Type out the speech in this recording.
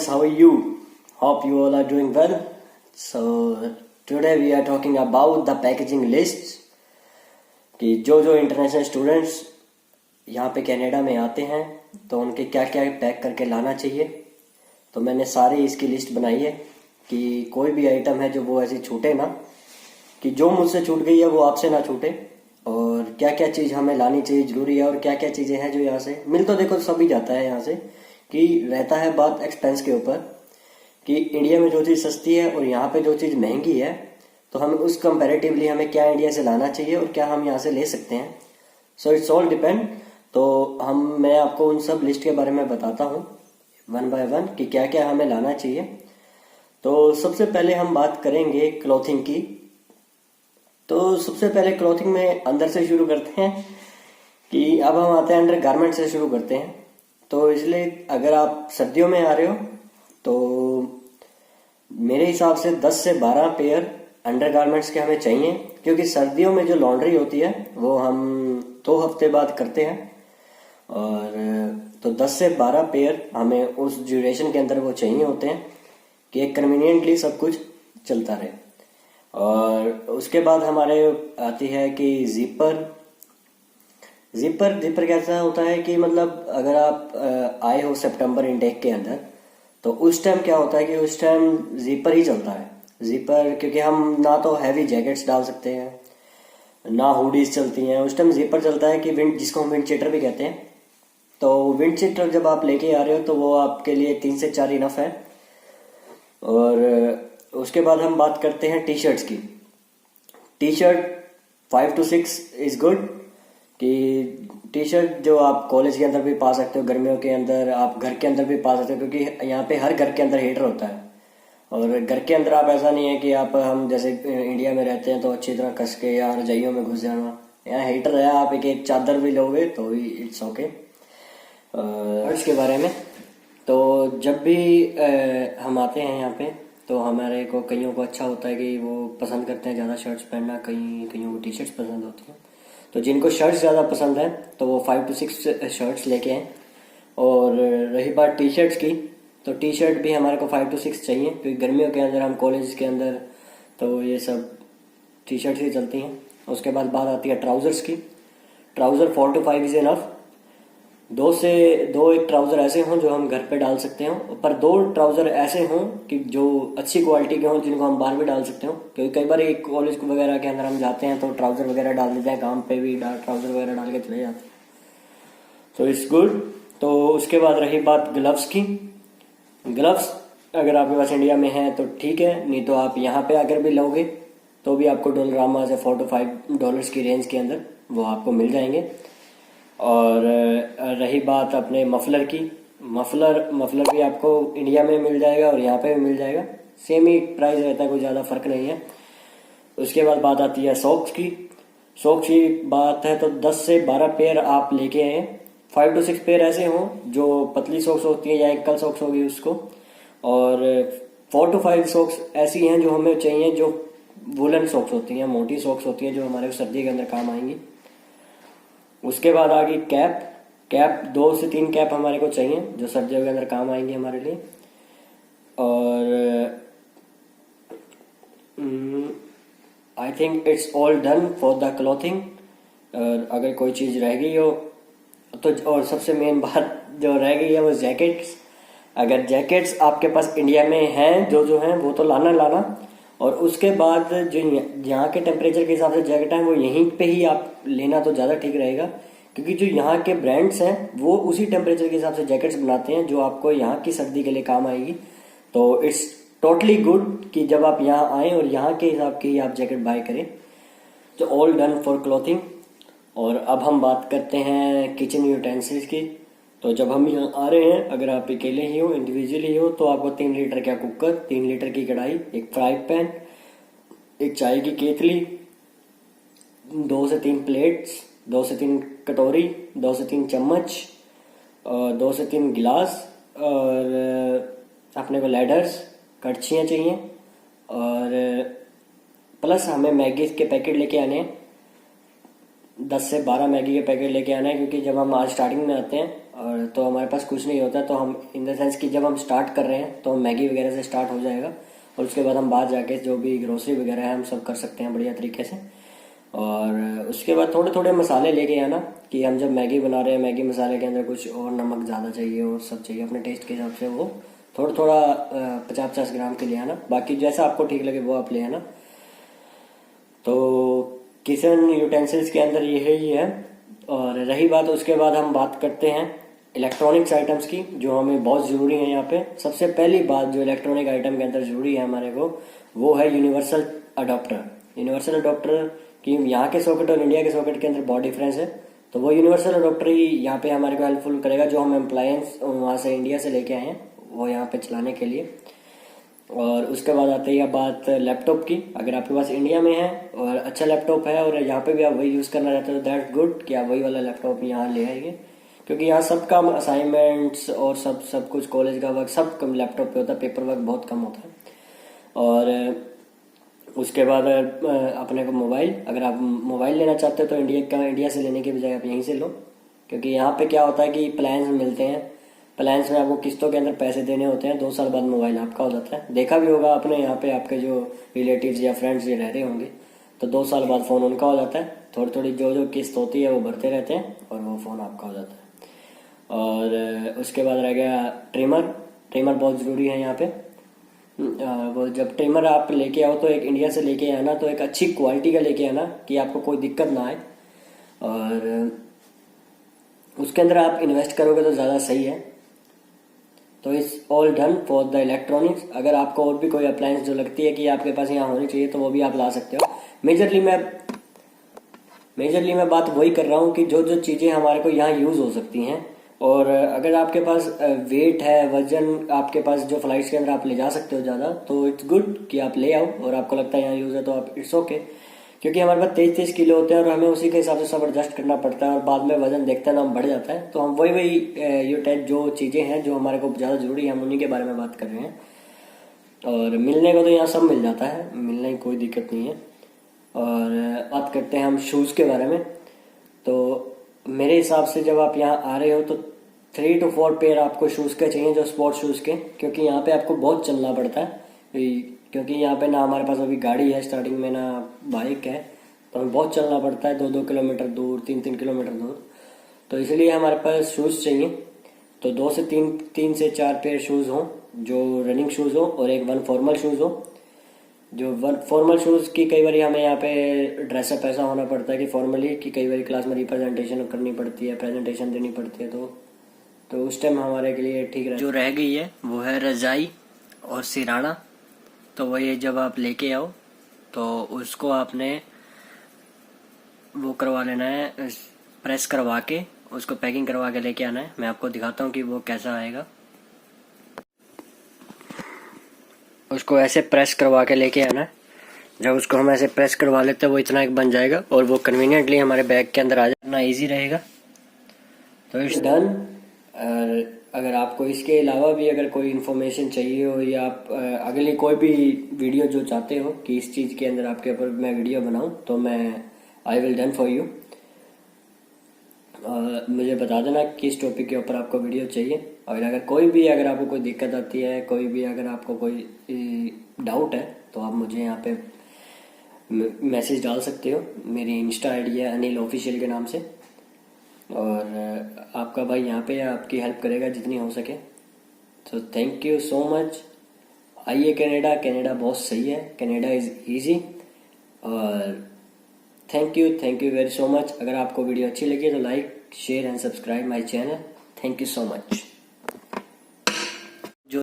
friends, how are you? Hope you all are doing well. So today we are talking about the packaging lists कि जो international students यहाँ पे Canada में आते हैं तो उनके क्या क्या पैक करके लाना चाहिए। तो मैंने सारी इसकी लिस्ट बनाई है कि कोई भी आइटम है जो वो ऐसे छूटे ना, कि जो मुझसे छूट गई है वो आपसे ना छूटे, और क्या क्या चीज़ हमें लानी चाहिए ज़रूरी है, और क्या क्या चीज़ें हैं जो यहाँ से मिल तो देखो सभी जाता है यहाँ से, कि रहता है बात एक्सपेंस के ऊपर कि इंडिया में जो चीज़ सस्ती है और यहाँ पे जो चीज़ महंगी है तो हमें उस कंपैरेटिवली हमें क्या इंडिया से लाना चाहिए और क्या हम यहाँ से ले सकते हैं। So it's all depend. तो मैं आपको उन सब लिस्ट के बारे में बताता हूँ वन बाय वन कि क्या क्या हमें लाना चाहिए। तो सबसे पहले हम बात करेंगे क्लॉथिंग की। तो सबसे पहले क्लॉथिंग में अंदर से शुरू करते हैं कि अब हम आते हैं अंडर गारमेंट से शुरू करते हैं। तो इसलिए अगर आप सर्दियों में आ रहे हो तो मेरे हिसाब से 10 से 12 पेयर अंडर गारमेंट्स के हमें चाहिए, क्योंकि सर्दियों में जो लॉन्ड्री होती है वो हम 2 हफ्ते बाद करते हैं, और तो 10 से 12 पेयर हमें उस ड्यूरेशन के अंदर वो चाहिए होते हैं कि एक कन्वीनियंटली सब कुछ चलता रहे। और उसके बाद हमारे आती है कि जिपर कैसा होता है कि मतलब अगर आप आए हो सितंबर इनटेक के अंदर तो उस टाइम क्या होता है कि उस टाइम जिपर ही चलता है। जिपर क्योंकि हम ना तो हैवी जैकेट्स डाल सकते हैं ना हुडीज चलती हैं, उस टाइम जिपर चलता है कि विंड, जिसको हम विंड चीटर भी कहते हैं। तो विंड चीटर जब आप लेके आ रहे हो तो वो आपके लिए 3 से 4 इनफ है। और उसके बाद हम बात करते हैं टी शर्ट्स की। T shirt 5 to 6 is good, कि टी शर्ट जो आप कॉलेज के अंदर भी पा सकते हो, गर्मियों के अंदर आप घर के अंदर भी पा सकते हो, क्योंकि यहाँ पे हर घर के अंदर हीटर होता है। और घर के अंदर आप ऐसा नहीं है कि आप हम जैसे इंडिया में रहते हैं तो अच्छी तरह कस के या रजाइयों में घुस जाना, यहाँ हीटर है, आप एक चादर भी लोगे तो भी इट्स ओके। शर्ट्स के बारे में तो जब भी हम आते हैं यहाँ पे तो हमारे को कईयों को अच्छा होता है कि वो पसंद करते हैं ज़्यादा शर्ट्स पहनना, कईयों को टी शर्ट्स पसंद होती हैं। तो जिनको शर्ट्स ज़्यादा पसंद है तो वो 5 to 6 शर्ट्स लेके आए। और रही बात टी शर्ट्स की, तो टी शर्ट भी हमारे को 5 to 6 चाहिए, क्योंकि गर्मियों के अंदर हम कॉलेज के अंदर तो ये सब टी शर्ट्स ही चलती हैं। उसके बाद बात आती है ट्राउज़र्स की। Trouser 4 to 5 is enough. 2 से 2 एक ट्राउज़र ऐसे हों जो हम घर पे डाल सकते हो, पर 2 ट्राउज़र ऐसे हों कि जो अच्छी क्वालिटी के हों, जिनको हम बाहर भी डाल सकते हो, क्योंकि कई बार एक कॉलेज वगैरह के अंदर हम जाते हैं तो ट्राउज़र वगैरह डाल देते हैं, काम पे भी ट्राउज़र वगैरह डाल के चले जाते हैं। तो इट्स गुड। तो उसके बाद रही बात ग्लव्स की। ग्लव्स अगर आपके पास इंडिया में है तो ठीक है, नहीं तो आप यहाँ पे अगर भी लोगे तो भी आपको डॉलरामा से $4 to 5 की रेंज के अंदर वो आपको मिल जाएंगे। और रही बात अपने मफलर की, मफलर भी आपको इंडिया में मिल जाएगा और यहाँ पे भी मिल जाएगा, सेम ही प्राइस रहता है, कोई ज़्यादा फर्क नहीं है। उसके बाद बात आती है सॉक्स की। सॉक्स की बात है तो 10 से 12 पेयर आप लेके आए। 5 to 6 पेयर ऐसे हों जो पतली सॉक्स होती है या एंकल सॉक्स होगी उसको, और 4 to 5 सॉक्स ऐसी हैं जो हमें चाहिए जो वुलन सॉक्स होती हैं, मोटी सॉक्स होती हैं जो हमारे सर्दी के अंदर काम आएंगी। उसके बाद आ गई कैप 2 से 3 कैप हमारे को चाहिए जो सर्दियों के अंदर काम आएंगी हमारे लिए। और I think it's all done for the clothing. अगर कोई चीज़ रह गई हो तो, और सबसे मेन बात जो रह गई है वो जैकेट्स। अगर जैकेट्स आपके पास इंडिया में हैं जो हैं वो तो लाना। और उसके बाद जो यहाँ के टेम्परेचर के हिसाब से जैकेट हैं वो यहीं पे ही आप लेना तो ज़्यादा ठीक रहेगा, क्योंकि जो यहाँ के ब्रांड्स हैं वो उसी टेम्परेचर के हिसाब से जैकेट्स बनाते हैं जो आपको यहाँ की सर्दी के लिए काम आएगी। तो इट्स टोटली गुड कि जब आप यहाँ आए और यहाँ के हिसाब की आप जैकेट बाय करें। तो ऑल डन फॉर क्लॉथिंग। और अब हम बात करते हैं किचन यूटेंसिल्स की। तो जब हम यहाँ आ रहे हैं, अगर आप अकेले ही हो, इंडिविजुअली हो, तो आपको 3 लीटर का कुकर, 3 लीटर की कढ़ाई, एक फ्राई पैन, एक चाय की केतली, 2 से 3 प्लेट्स, 2 से 3 कटोरी, 2 से 3 चम्मच, और 2 से 3 गिलास, और अपने को लैडर्स, कड़छियाँ चाहिए, और प्लस हमें मैगी के पैकेट लेके आने हैं। 10 से 12 मैगी के पैकेट लेके आना है, क्योंकि जब हम आज स्टार्टिंग में आते हैं और तो हमारे पास कुछ नहीं होता, तो हम इन द सेंस कि जब हम स्टार्ट कर रहे हैं तो मैगी वगैरह से स्टार्ट हो जाएगा, और उसके बाद हम बाहर जाके जो भी ग्रोसरी वगैरह है हम सब कर सकते हैं बढ़िया तरीके से। और उसके बाद थोड़े थोड़े मसाले लेके आना, कि हम जब मैगी बना रहे हैं मैगी मसाले के अंदर कुछ और नमक ज़्यादा चाहिए और सब चाहिए अपने टेस्ट के हिसाब से, वो थोड़ा थोड़ा 50-50 ग्राम के ले आना, बाकी जैसा आपको ठीक लगे वो आप ले आना। तो किचन यूटेंसिल्स के अंदर यही है। और रही बात, उसके बाद हम बात करते हैं इलेक्ट्रॉनिक्स आइटम्स की, जो हमें बहुत ज़रूरी है यहाँ पे। सबसे पहली बात जो इलेक्ट्रॉनिक आइटम के अंदर ज़रूरी है हमारे को, वो है यूनिवर्सल अडोप्टर। यूनिवर्सल अडोप्टर की यहाँ के सॉकेट और इंडिया के सॉकेट के अंदर बहुत डिफरेंस है, तो वो यूनिवर्सल अडोप्टर ही यहाँ पे हमारे को हेल्पफुल करेगा, जो हम अप्लायंस वहाँ से इंडिया से लेके आए हैं वो यहाँ पे चलाने के लिए। और उसके बाद आती है बात लैपटॉप की। अगर आपके पास इंडिया में है और अच्छा लैपटॉप है और यहाँ पे भी आप वही यूज़ करना चाहते हो, दैट्स गुड कि आप वही वाला लैपटॉप यहाँ ले आइए, क्योंकि यहाँ सब काम असाइनमेंट्स और सब कुछ कॉलेज का वर्क सब कम लैपटॉप पे होता है, पेपर वर्क बहुत कम होता है। और उसके बाद अपने को मोबाइल, अगर आप मोबाइल लेना चाहते हो तो इंडिया से लेने के बजाय आप यहीं से लो, क्योंकि यहाँ पे क्या होता है कि प्लान्स मिलते हैं, प्लान्स में आपको किस्तों के अंदर पैसे देने होते हैं, 2 साल बाद मोबाइल आपका हो जाता है। देखा भी होगा आपने, यहाँ पे आपके जो रिलेटिव्स या फ्रेंड्स ये रह रहे होंगे, तो 2 साल बाद फ़ोन उनका हो जाता है, थोड़ी थोड़ी जो किस्त होती है वो भरते रहते हैं और वो फ़ोन आपका हो जाता है। और उसके बाद रह गया ट्रिमर। ट्रिमर बहुत ज़रूरी है यहाँ पे। वो जब ट्रिमर आप लेके आओ तो एक इंडिया से लेके आना, तो एक अच्छी क्वालिटी का लेके आना कि आपको कोई दिक्कत ना आए, और उसके अंदर आप इन्वेस्ट करोगे तो ज़्यादा सही है। तो it's all done for the electronics. अगर आपको और भी कोई अप्लायंस जो लगती है कि आपके पास यहाँ होनी चाहिए तो वो भी आप ला सकते हो। मेजरली मैं बात वही कर रहा हूँ कि जो जो चीज़ें हमारे को यहाँ यूज़ हो सकती हैं, और अगर आपके पास वेट है, वजन आपके पास जो फ्लाइट्स के अंदर आप ले जा सकते हो ज़्यादा, तो इट्स गुड कि आप ले आओ, और आपको लगता है यहाँ यूज़ है तो आप इट्स ओके। क्योंकि हमारे पास 23-23 किलो होते हैं और हमें उसी के हिसाब से सब एडजस्ट करना पड़ता है, और बाद में वजन देखते हैं ना हम बढ़ जाता है, तो हम वही ये टाइप जो चीज़ें हैं जो हमारे को ज़्यादा ज़रूरी है हम उन्हीं के बारे में बात कर रहे हैं। और मिलने को तो यहाँ सब मिल जाता है, मिलने की कोई दिक्कत नहीं है। और बात करते हैं हम शूज़ के बारे में। तो मेरे हिसाब से जब आप यहाँ आ रहे हो तो 3 to 4 पेयर आपको शूज़ के चाहिए, जो स्पोर्ट्स शूज़ के, क्योंकि यहाँ पे आपको बहुत चलना पड़ता है, क्योंकि यहाँ पे ना हमारे पास अभी गाड़ी है स्टार्टिंग में, ना बाइक है, तो हमें बहुत चलना पड़ता है 2-2 किलोमीटर दूर, 3-3 किलोमीटर दूर, तो इसलिए हमारे पास शूज़ चाहिए। तो 2 से 3 से 4 पेयर शूज़ हों जो रनिंग शूज़ हो, और एक 1 फॉर्मल शूज़ हो। जो 1 फॉर्मल शूज़ की कई बार हमें यहाँ पे ड्रेसअप ऐसा होना पड़ता है कि फॉर्मली कि कई बार क्लास में रिप्रेजेंटेशन करनी पड़ती है, प्रेजेंटेशन देनी पड़ती है, तो उस टाइम हमारे के लिए ठीक रहे। जो रह गई है वो है रजाई और सिराना। तो वही जब आप लेके आओ तो उसको आपने वो करवा लेना है, प्रेस करवा के उसको पैकिंग करवा के लेके आना है। मैं आपको दिखाता हूँ कि वो कैसा आएगा। उसको ऐसे प्रेस करवा के लेके आना है। जब उसको हम ऐसे प्रेस करवा लेते हैं वो इतना एक बन जाएगा और वो कन्वीनियंटली हमारे बैग के अंदर आ जाना ईजी रहेगा। तो इट्स डन। और अगर आपको इसके अलावा भी अगर कोई इन्फॉर्मेशन चाहिए हो, या आप अगली कोई भी वीडियो जो चाहते हो कि इस चीज़ के अंदर आपके ऊपर मैं वीडियो बनाऊं, तो मैं I will done for you. मुझे बता देना किस टॉपिक के ऊपर आपको वीडियो चाहिए। और अगर आपको कोई दिक्कत आती है, कोई भी अगर आपको कोई डाउट है, तो आप मुझे यहाँ पे मैसेज डाल सकते हो। मेरी इंस्टा आईडी है अनिल ऑफिशियल के नाम से, और आपका भाई यहाँ पे आपकी हेल्प करेगा जितनी हो सके। तो थैंक यू सो मच। आइए कनाडा बहुत सही है, कनाडा इज़ ईजी। और thank you very so much. अगर आपको वीडियो अच्छी लगी तो like, share and subscribe my channel. Thank you so much.